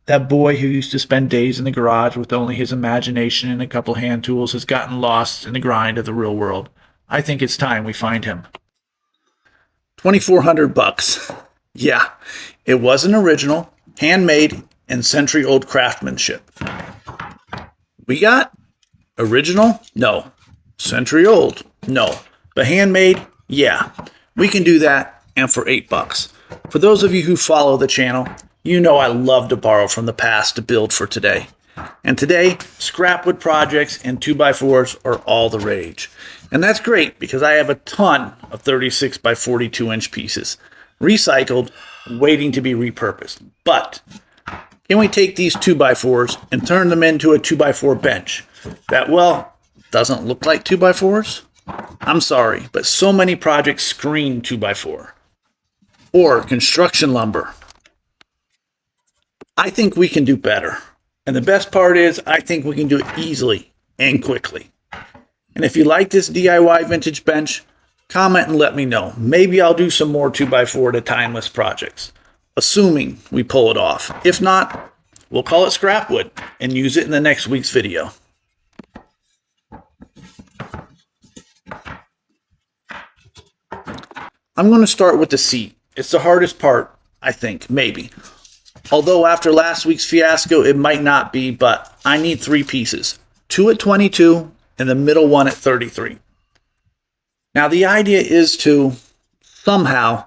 That boy who used to spend days in the garage with only his imagination and a couple hand tools has gotten lost in the grind of the real world. I think it's time we find him. 2,400 bucks. Yeah, it was an original, handmade, and century-old craftsmanship. We got original? No. Century-old? No. But handmade? Yeah. We can do that, and for $8. For those of you who follow the channel, you know I love to borrow from the past to build for today. And today, scrapwood projects and 2x4s are all the rage. And that's great because I have a ton of 36 by 42 inch pieces, recycled, waiting to be repurposed. But can we take these 2x4s and turn them into a 2x4 bench that, well, doesn't look like 2x4s? I'm sorry, but so many projects scream 2x4 or construction lumber. I think we can do better. And the best part is I think we can do it easily and quickly. And if you like this DIY vintage bench, comment and let me know. Maybe I'll do some more 2x4 to timeless projects, assuming we pull it off. If not, we'll call it scrapwood and use it in the next week's video. I'm going to start with the seat. It's the hardest part, I think, maybe. Although after last week's fiasco, it might not be, but I need 3 pieces. 2 at 22 and the middle one at 33. Now the idea is to somehow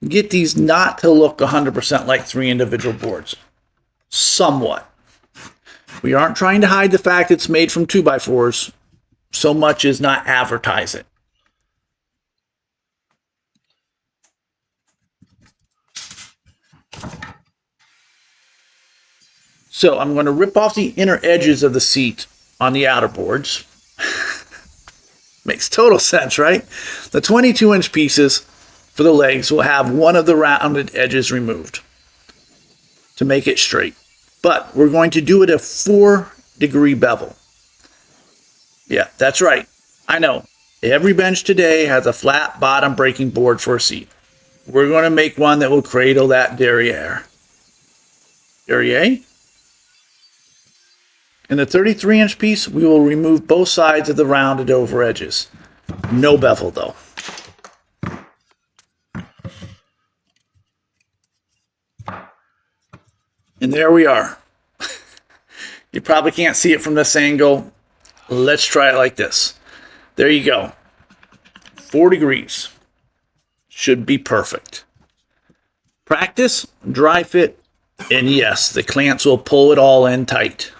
get these not to look 100% like 3 individual boards. Somewhat. We aren't trying to hide the fact it's made from 2x4s so much as not advertise it. So I'm going to rip off the inner edges of the seat on the outer boards. Makes total sense, right? The 22 inch pieces for the legs will have one of the rounded edges removed to make it straight. But we're going to do it at 4-degree bevel. Yeah, that's right. I know. Every bench today has a flat bottom breaking board for a seat. We're going to make one that will cradle that derriere. Derriere? In the 33 inch piece, we will remove both sides of the rounded over edges. No bevel though. And there we are. You probably can't see it from this angle. Let's try it like this. There you go. 4 degrees. Should be perfect. Practice, dry fit, and yes, the clamps will pull it all in tight.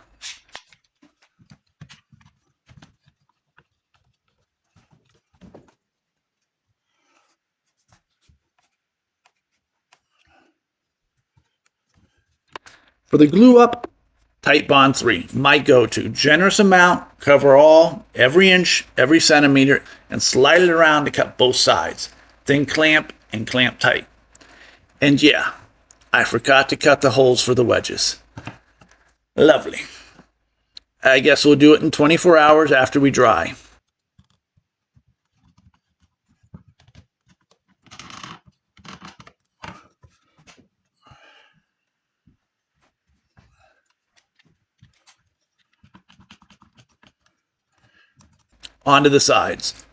For the glue up, Titebond 3, my go-to. Generous amount, cover all, every inch, every centimeter, and slide it around to cut both sides. Then clamp and clamp tight. And yeah, I forgot to cut the holes for the wedges. Lovely. I guess we'll do it in 24 hours after we dry. Onto the sides.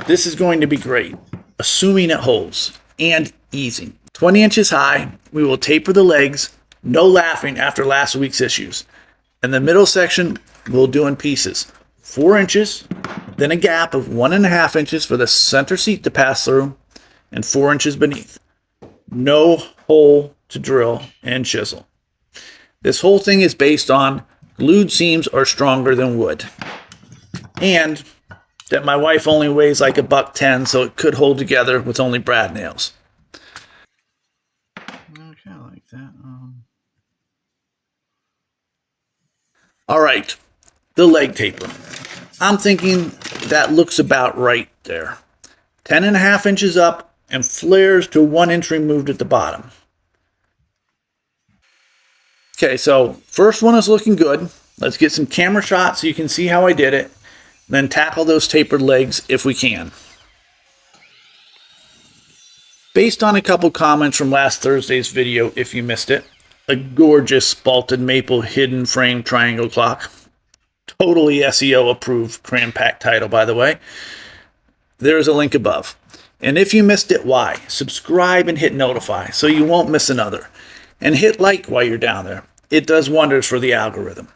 This is going to be great, assuming it holds, and easy. 20 inches high, we will taper the legs, no laughing after last week's issues. And the middle section we'll do in pieces. 4 inches, then a gap of 1.5 inches for the center seat to pass through, and 4 inches beneath. No hole to drill and chisel. This whole thing is based on glued seams are stronger than wood. And that my wife only weighs like $110, so it could hold together with only brad nails. Okay, I like that. All right, the leg taper. I'm thinking that looks about right there. 10.5 inches up and flares to 1 inch removed at the bottom. Okay, so first one is looking good. Let's get some camera shots so you can see how I did it. Then tackle those tapered legs if we can. Based on a couple comments from last Thursday's video, if you missed it, a gorgeous spalted maple hidden frame triangle clock. Totally SEO approved cram pack title, by the way. There's a link above. And if you missed it, why? Subscribe and hit notify so you won't miss another. And hit like while you're down there. It does wonders for the algorithm.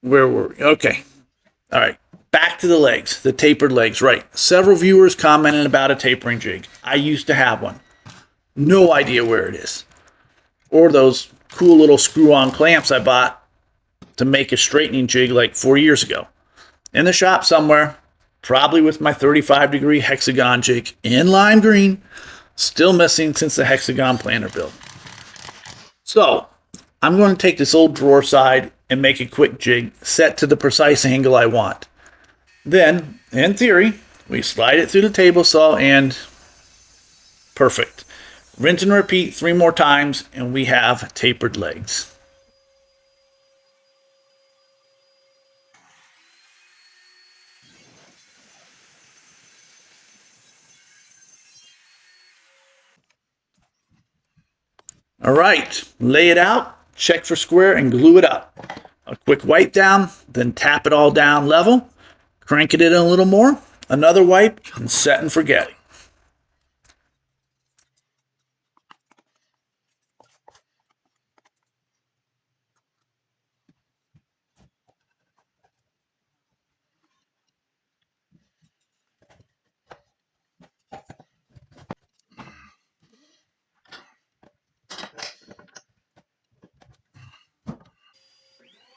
Where were we? Okay. All right. Back to the legs, the tapered legs. Right. Several viewers commented about a tapering jig. I used to have one. No idea where it is. Or those cool little screw-on clamps I bought to make a straightening jig like 4 years ago. In the shop somewhere, probably with my 35-degree hexagon jig in lime green, still missing since the hexagon planer build. So, I'm going to take this old drawer side and make a quick jig set to the precise angle I want. Then, in theory, we slide it through the table saw and perfect. Rinse and repeat 3 more times and we have tapered legs. All right, lay it out, check for square, and glue it up. A quick wipe down, then tap it all down level, crank it in a little more, another wipe, and set and forget.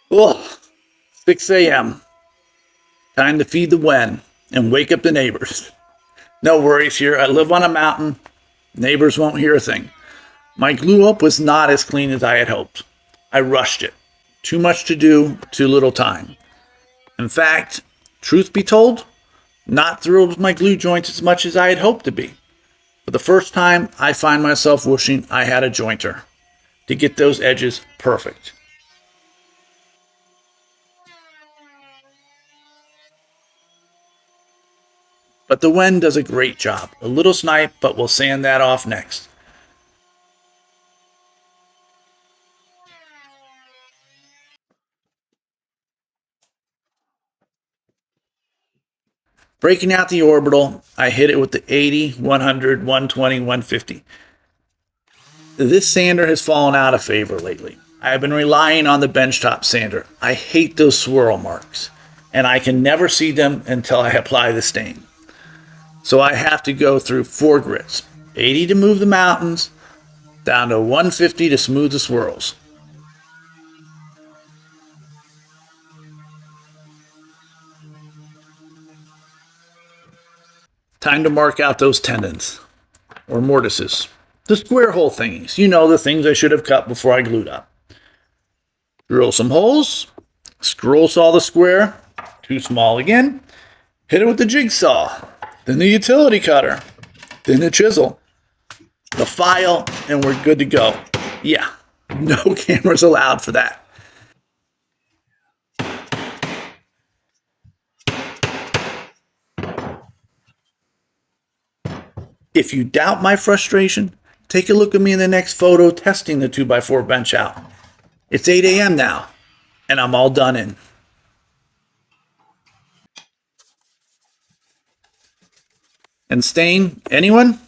Oh, 6 a.m. Time to feed the wen and wake up the neighbors. No worries here, I live on a mountain. Neighbors won't hear a thing. My glue up was not as clean as I had hoped. I rushed it. Too much to do, too little time. In fact, truth be told, not thrilled with my glue joints as much as I had hoped to be. For the first time, I find myself wishing I had a jointer to get those edges perfect. But the wen does a great job. A little snipe, but we'll sand that off next. Breaking out the orbital, I hit it with the 80, 100, 120, 150. This sander has fallen out of favor lately. I have been relying on the benchtop sander. I hate those swirl marks, and I can never see them until I apply the stain. So I have to go through 4 grits, 80 to move the mountains, down to 150 to smooth the swirls. Time to mark out those tenons, or mortises. The square hole thingies. You know, the things I should have cut before I glued up. Drill some holes, scroll saw the square, too small again, hit it with the jigsaw, then the utility cutter, then the chisel, the file, and we're good to go. Yeah, no cameras allowed for that. If you doubt my frustration, take a look at me in the next photo testing the 2x4 bench out. It's 8 a.m. now, and I'm all done in. And stain, anyone?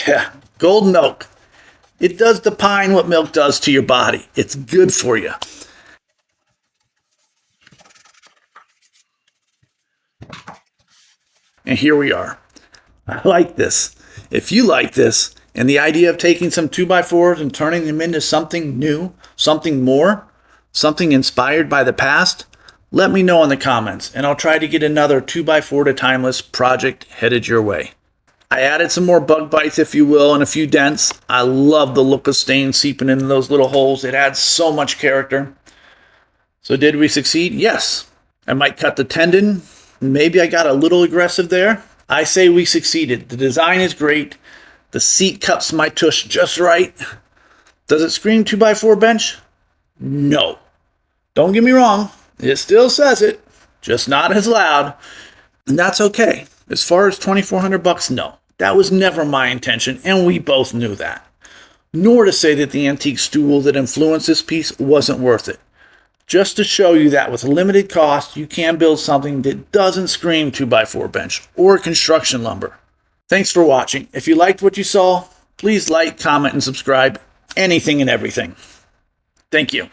Yeah, golden oak. It does to pine what milk does to your body. It's good for you. And here we are. I like this. If you like this, and the idea of taking some 2x4s and turning them into something new, something more, something inspired by the past, let me know in the comments, and I'll try to get another 2x4 to Timeless project headed your way. I added some more bug bites, if you will, and a few dents. I love the look of stain seeping into those little holes. It adds so much character. So did we succeed? Yes. I might cut the tendon. Maybe I got a little aggressive there. I say we succeeded. The design is great. The seat cups my tush just right. Does it scream 2x4 bench? No. Don't get me wrong. It still says it, just not as loud. And that's okay. As far as $2,400, no. That was never my intention, and we both knew that. nor to say that the antique stool that influenced this piece wasn't worth it. Just to show you that with limited cost, you can build something that doesn't scream 2x4 bench or construction lumber. Thanks for watching. If you liked what you saw, please like, comment, and subscribe. Anything and everything. Thank you.